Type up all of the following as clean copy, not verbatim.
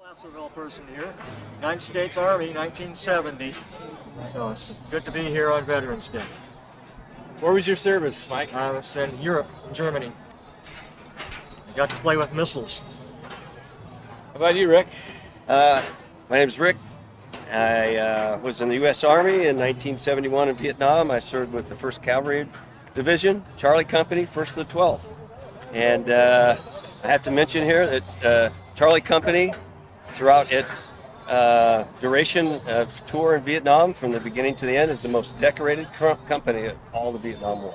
Placerville person here, United States Army, 1970. So it's good to be here on Veterans Day. Where was your service, Mike? I was in Europe, Germany. I got to play with missiles. How about you, Rick? My name's Rick. I was in the U.S. Army in 1971 in Vietnam. I served with the 1st Cavalry Division, Charlie Company, 1st of the 12th. And I have to mention here that Charlie Company, throughout its duration of tour in Vietnam, from the beginning to the end, is the most decorated company of all the Vietnam War.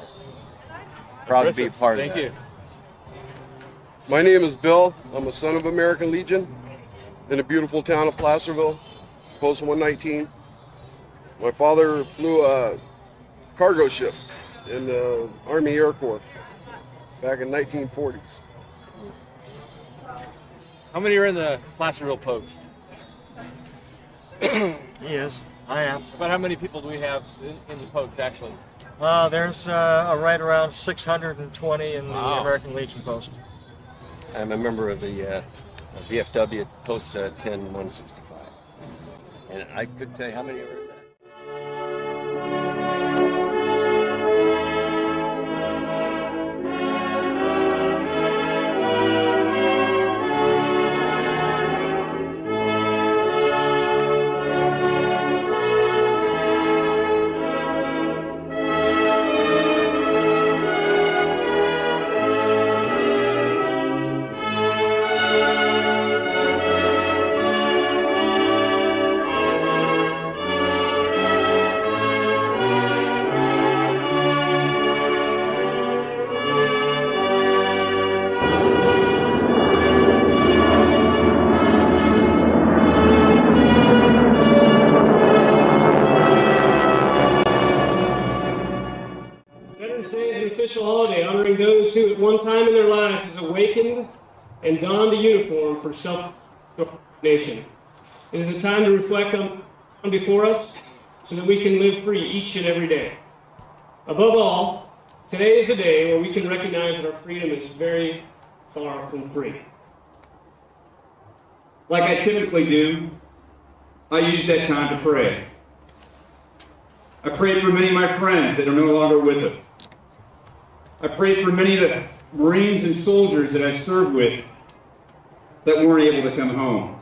Proud to be a part of that. Thank you. My name is Bill. I'm a son of American Legion in the beautiful town of Placerville, Post 119. My father flew a cargo ship in the Army Air Corps back in 1940s. How many are in the Placerville post? He is. I am. About how many people do we have in the post, actually? There's right around 620 in the Wow. American Legion post. I'm a member of the VFW at Post 10165. And I couldn't tell you how many are in that. Veterans Day is an official holiday honoring those who at one time in their lives has awakened and donned a uniform for self-nation. It is a time to reflect on before us so that we can live free each and every day. Above all, today is a day where we can recognize that our freedom is very far from free. Like I typically do, I use that time to pray. I prayed for many of my friends that are no longer with us. I prayed for many of the Marines and soldiers that I served with that weren't able to come home.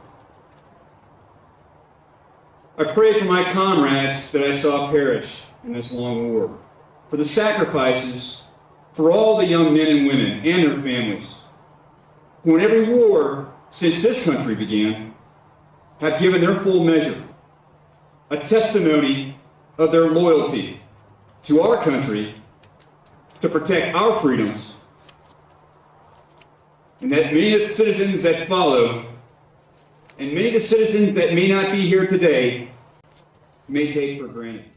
I prayed for my comrades that I saw perish in this long war, for the sacrifices for all the young men and women and their families, who in every war since this country began have given their full measure, a testimony of their loyalty to our country to protect our freedoms, and that many of the citizens that follow, and many of the citizens that may not be here today, may take for granted.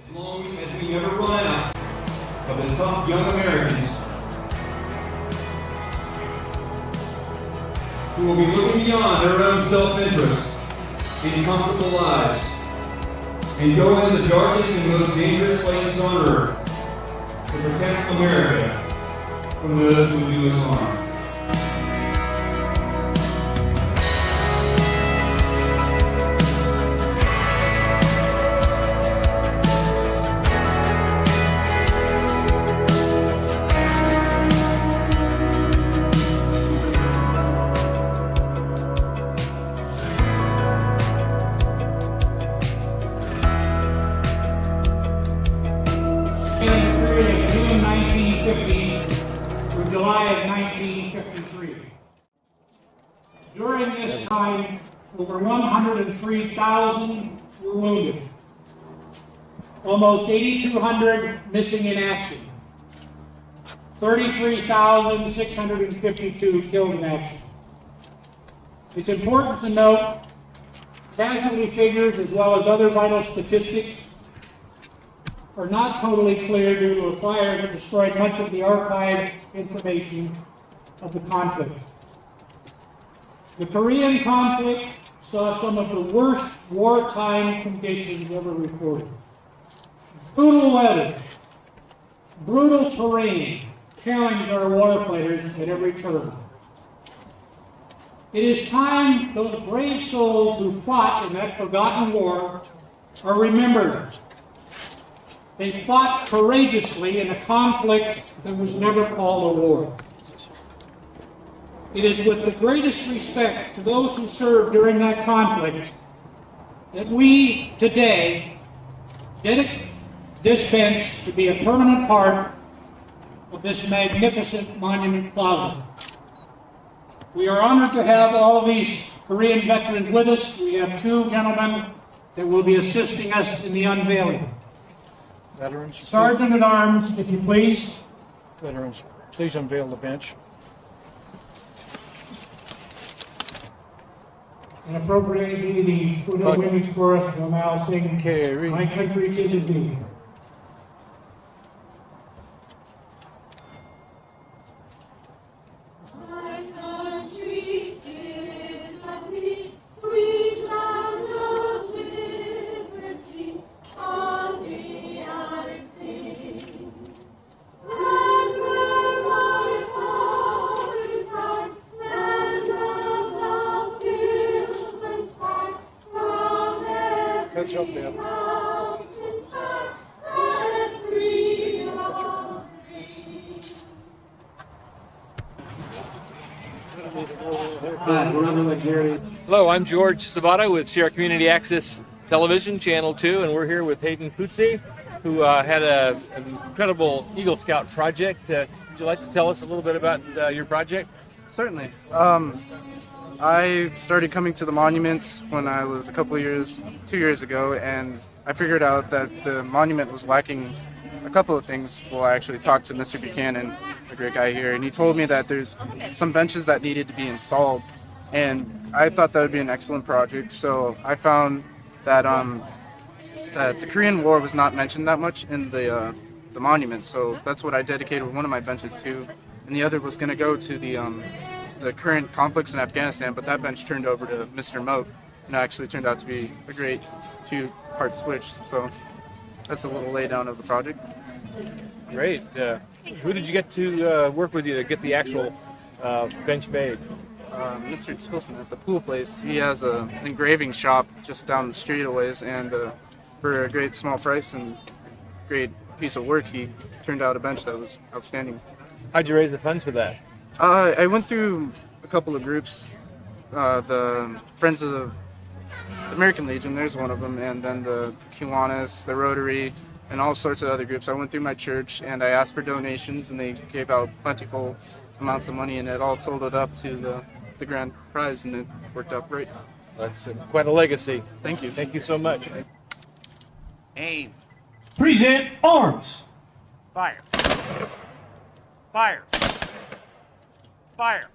As long as we never run out of the tough young Americans who will be looking beyond their own self-interest and comfortable lives and go into the darkest and most dangerous places on earth to protect America from those who do us harm. June 1950 through July of 1953. During this time, over 103,000 were wounded, almost 8,200 missing in action, 33,652 killed in action. It's important to note casualty figures as well as other vital statistics are not totally clear due to a fire that destroyed much of the archived information of the conflict. The Korean conflict saw some of the worst wartime conditions ever recorded. Brutal weather, brutal terrain challenged our warfighters at every turn. It is time those brave souls who fought in that forgotten war are remembered. They fought courageously in a conflict that was never called a war. It is with the greatest respect to those who served during that conflict that we today dedicate this bench to be a permanent part of this magnificent monument plaza. We are honored to have all of these Korean veterans with us. We have two gentlemen that will be assisting us in the unveiling. Veterans, Sergeant at Arms, if you please. veterans, please unveil the bench. And appropriately, the Student Women's Chorus will now sing My Country 'Tis Indeed. Catch up, man. Hello, I'm George Sabata with Sierra Community Access Television, Channel 2, and we're here with Hayden Putzi, who had an incredible Eagle Scout project. Would you like to tell us a little bit about your project? Certainly. I started coming to the monuments when I was 2 years ago, and I figured out that the monument was lacking a couple of things. Well, I actually talked to Mr. Buchanan, a great guy here, and he told me that there's some benches that needed to be installed, and I thought that would be an excellent project. So I found that that the Korean War was not mentioned that much in the monument, so that's what I dedicated one of my benches to, and the other was going to go to the current conflicts in Afghanistan, but that bench turned over to Mr. Moat, and it actually turned out to be a great two-part switch. So that's a little laydown of the project. Great. Who did you get to work with you to get the actual bench made? Mr. Tilson at the pool place, he has an engraving shop just down the street a ways, and for a great small price and great piece of work, he turned out a bench that was outstanding. How'd you raise the funds for that? I went through a couple of groups, the Friends of the American Legion, there's one of them, and then the Kiwanis, the Rotary, and all sorts of other groups. I went through my church and I asked for donations, and they gave out plentiful amounts of money, and it all totaled up to the grand prize, and it worked out great. That's quite a legacy. Thank you. Thank you so much. Aim. Present arms. Fire. Fire. Fire.